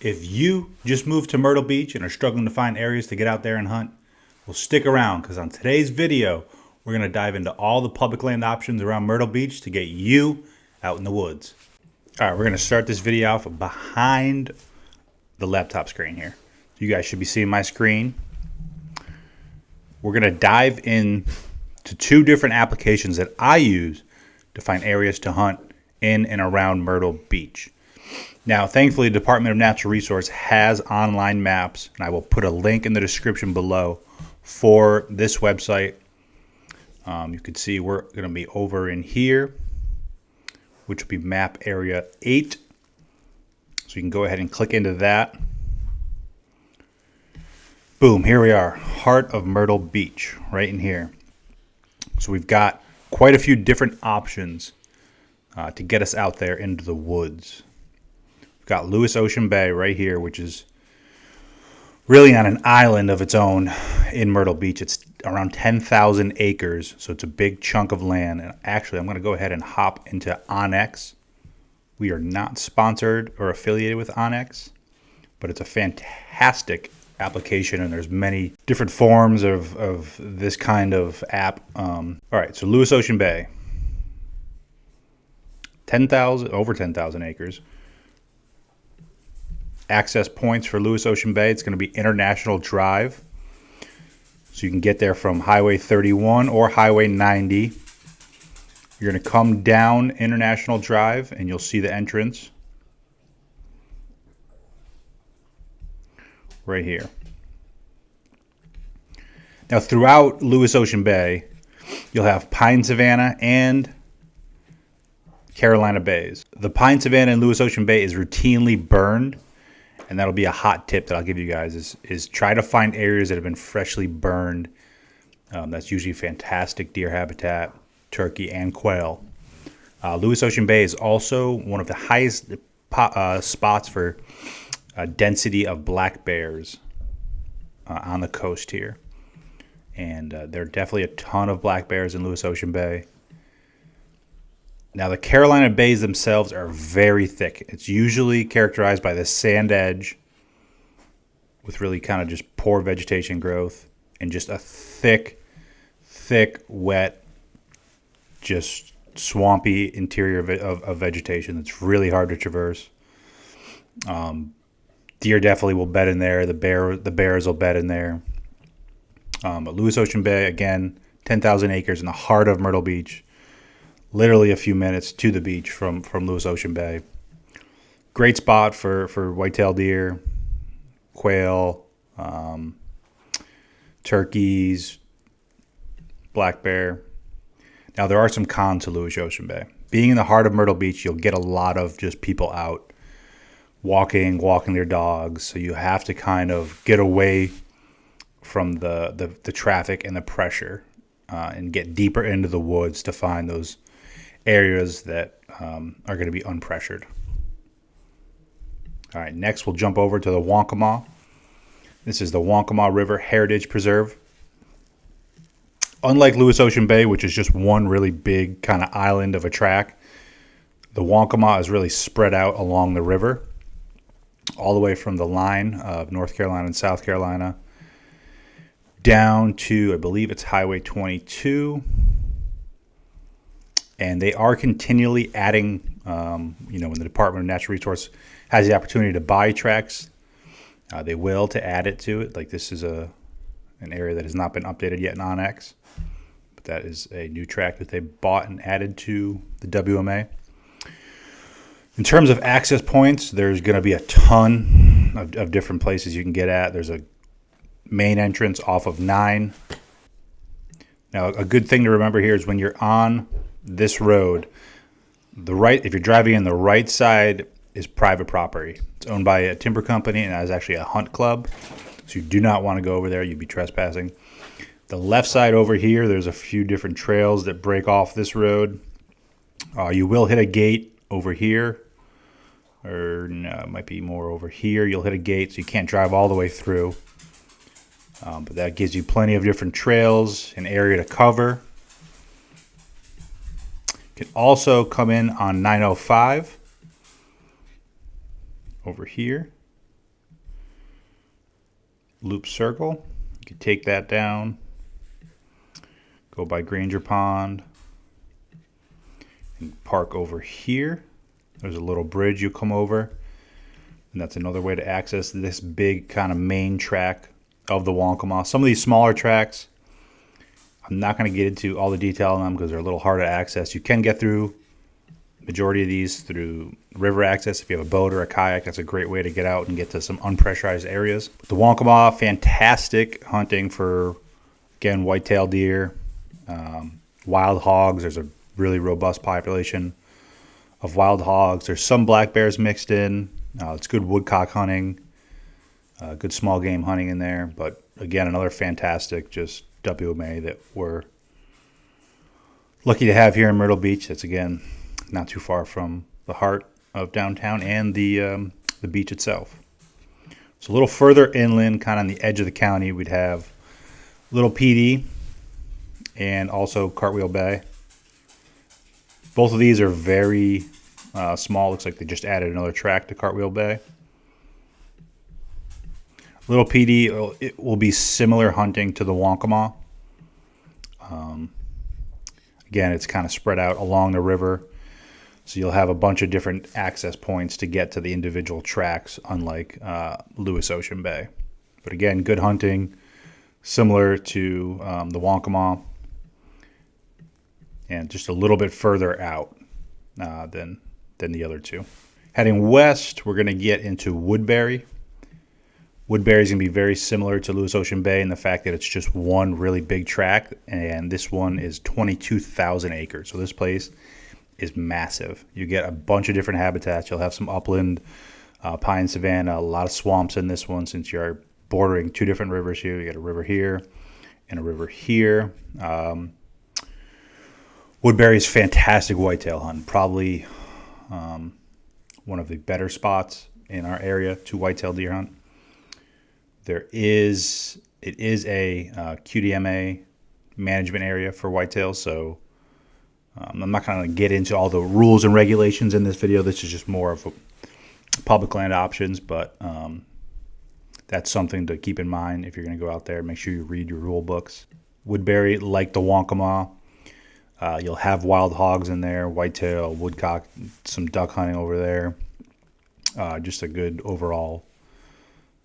If you just moved to Myrtle Beach and are struggling to find areas to get out there and hunt, well, stick around, because on today's video, we're going to dive into all the public land options around Myrtle Beach to get you out in the woods. All right, we're going to start this video off behind the laptop screen here. You guys should be seeing my screen. We're going to dive in to two different applications that I use to find areas to hunt in and around Myrtle Beach. Now, thankfully, the Department of Natural Resources has online maps, and I will put a link in the description below for this website. You can see we're going to be over in here, which will be map area 8. So you can go ahead and click into that. Boom, here we are, heart of Myrtle Beach, right in here. So we've got quite a few different options to get us out there into the woods. We've got Lewis Ocean Bay right here, which is really on an island of its own in Myrtle Beach. It's around 10,000 acres, so it's a big chunk of land. And actually, I'm going to go ahead and hop into Onyx. We are not sponsored or affiliated with Onyx, but it's a fantastic application, and there's many different forms of this kind of app. All right, so Lewis Ocean Bay, over 10,000 acres. Access points for Lewis Ocean Bay, it's going to be International Drive. So you can get there from Highway 31 or Highway 90. You're going to come down International Drive and you'll see the entrance right here. Now, throughout Lewis Ocean Bay, you'll have Pine Savanna and Carolina Bays. The Pine Savanna in Lewis Ocean Bay is routinely burned, and that'll be a hot tip that I'll give you guys is try to find areas that have been freshly burned. That's usually fantastic deer habitat, turkey, and quail. Lewis Ocean Bay is also one of the highest spots for density of black bears on the coast here. And there are definitely a ton of black bears in Lewis Ocean Bay. Now, the Carolina Bays themselves are very thick. It's usually characterized by the sand edge with really kind of just poor vegetation growth and just a thick, wet, just swampy interior of vegetation that's really hard to traverse. Deer definitely will bed in there. The bears will bed in there. But Lewis Ocean Bay, again, 10,000 acres in the heart of Myrtle Beach. Literally a few minutes to the beach from Lewis Ocean Bay. Great spot for whitetail deer, quail, turkeys, black bear. Now, there are some cons to Lewis Ocean Bay. Being in the heart of Myrtle Beach, you'll get a lot of just people out walking their dogs. So you have to kind of get away from the traffic and the pressure and get deeper into the woods to find those areas that are going to be unpressured. All right, next we'll jump over to the Waccamaw. This is the Waccamaw River Heritage Preserve. Unlike Lewis Ocean Bay, which is just one really big kind of island of a track, the Waccamaw is really spread out along the river, all the way from the line of North Carolina and South Carolina down to, I believe it's Highway 22. And they are continually adding, when the Department of Natural Resources has the opportunity to buy tracks, they will to add it to it. Like, this is an area that has not been updated yet in Onyx, but that is a new track that they bought and added to the WMA. In terms of access points, there's going to be a ton of different places you can get at. There's a main entrance off of 9. Now, a good thing to remember here is when you're on this road, if you're driving in, the right side is private property. It's owned by a timber company, and that is actually a hunt club. So you do not want to go over there. You'd be trespassing. The left side over here, there's a few different trails that break off this road. You will hit a gate over here. Or no, it might be more over here. You'll hit a gate, so you can't drive all the way through. But that gives you plenty of different trails, an area to cover. You can also come in on 905 over here. loop circle. You can take that down, go by Granger Pond, and park over here. There's a little bridge you come over, and that's another way to access this big kind of main track of the Waccamaw. Some of these smaller tracks, I'm not going to get into all the detail on them because they're a little hard to access. You can get through majority of these through river access. If you have a boat or a kayak, that's a great way to get out and get to some unpressurized areas. The Waccamaw, fantastic hunting for, again, whitetail deer, wild hogs. There's a really robust population of wild hogs. There's some black bears mixed in. It's good woodcock hunting, good small game hunting in there. But again, another fantastic just WMA that we're lucky to have here in Myrtle Beach. That's, again, not too far from the heart of downtown and the beach itself. So a little further inland, kind of on the edge of the county, we'd have Little PD and also Cartwheel Bay. Both of these are very small. Looks like they just added another track to Cartwheel Bay. Little PD, it will be similar hunting to the Waccamaw. Again, it's kind of spread out along the river, so you'll have a bunch of different access points to get to the individual tracks, unlike Lewis Ocean Bay. But again, good hunting, similar to the Waccamaw, and just a little bit further out than the other two. Heading west, we're going to get into Woodbury. Woodbury is going to be very similar to Lewis Ocean Bay in the fact that it's just one really big tract, and this one is 22,000 acres. So this place is massive. You get a bunch of different habitats. You'll have some upland, pine savanna, a lot of swamps in this one since you're bordering two different rivers here. You got a river here and a river here. Woodbury is fantastic whitetail hunt. Probably one of the better spots in our area to whitetail deer hunt. It is a QDMA management area for whitetails, so I'm not going to get into all the rules and regulations in this video. This is just more of a public land options, but that's something to keep in mind if you're going to go out there. Make sure you read your rule books. Woodbury, like the Waccamaw, you'll have wild hogs in there, whitetail, woodcock, some duck hunting over there. Just a good overall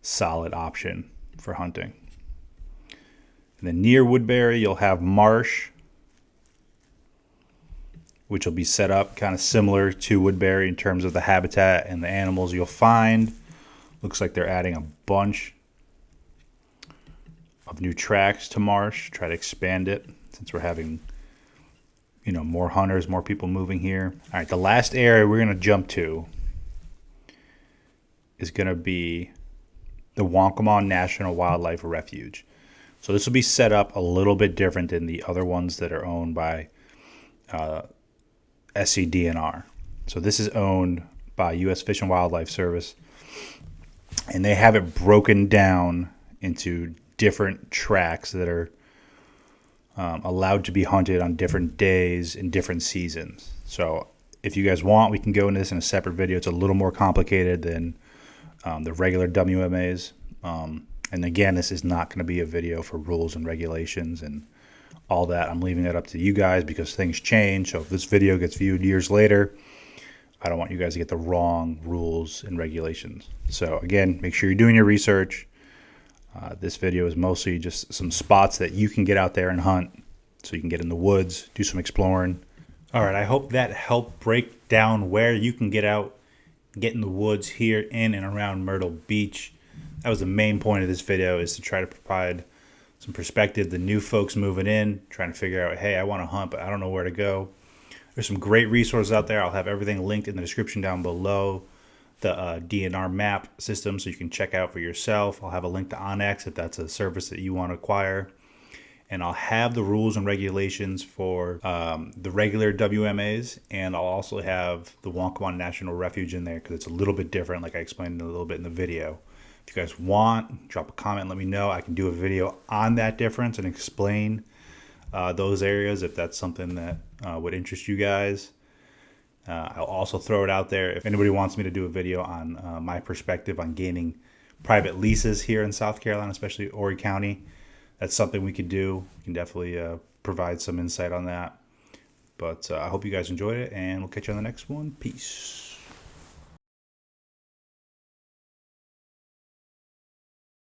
solid option for hunting. And then near Woodbury, you'll have marsh, which will be set up kind of similar to Woodbury in terms of the habitat and the animals you'll find. Looks like they're adding a bunch of new tracks to marsh, try to expand it since we're having, more hunters, more people moving here. All right, the last area we're going to jump to is going to be the Waccamaw National Wildlife Refuge. So this will be set up a little bit different than the other ones that are owned by SCDNR. So this is owned by U.S. Fish and Wildlife Service, and they have it broken down into different tracks that are allowed to be hunted on different days in different seasons. So if you guys want, we can go into this in a separate video. It's a little more complicated than the regular WMAs. And again, this is not going to be a video for rules and regulations and all that. I'm leaving that up to you guys because things change. So if this video gets viewed years later, I don't want you guys to get the wrong rules and regulations. So again, make sure you're doing your research. This video is mostly just some spots that you can get out there and hunt, so you can get in the woods, do some exploring. All right, I hope that helped break down where you can get out, get in the woods here in and around Myrtle Beach. That was the main point of this video, is to try to provide some perspective. The new folks moving in, trying to figure out, hey, I want to hunt, but I don't know where to go. There's some great resources out there. I'll have everything linked in the description down below. The DNR map system, so you can check out for yourself. I'll have a link to Onyx if that's a service that you want to acquire. And I'll have the rules and regulations for the regular WMAs, and I'll also have the Waccamaw National Refuge in there because it's a little bit different, like I explained a little bit in the video. If you guys want, drop a comment, let me know. I can do a video on that difference and explain those areas if that's something that would interest you guys. I'll also throw it out there if anybody wants me to do a video on my perspective on gaining private leases here in South Carolina, especially Horry County. That's something we could do. We can definitely provide some insight on that. But I hope you guys enjoyed it, and we'll catch you on the next one. Peace.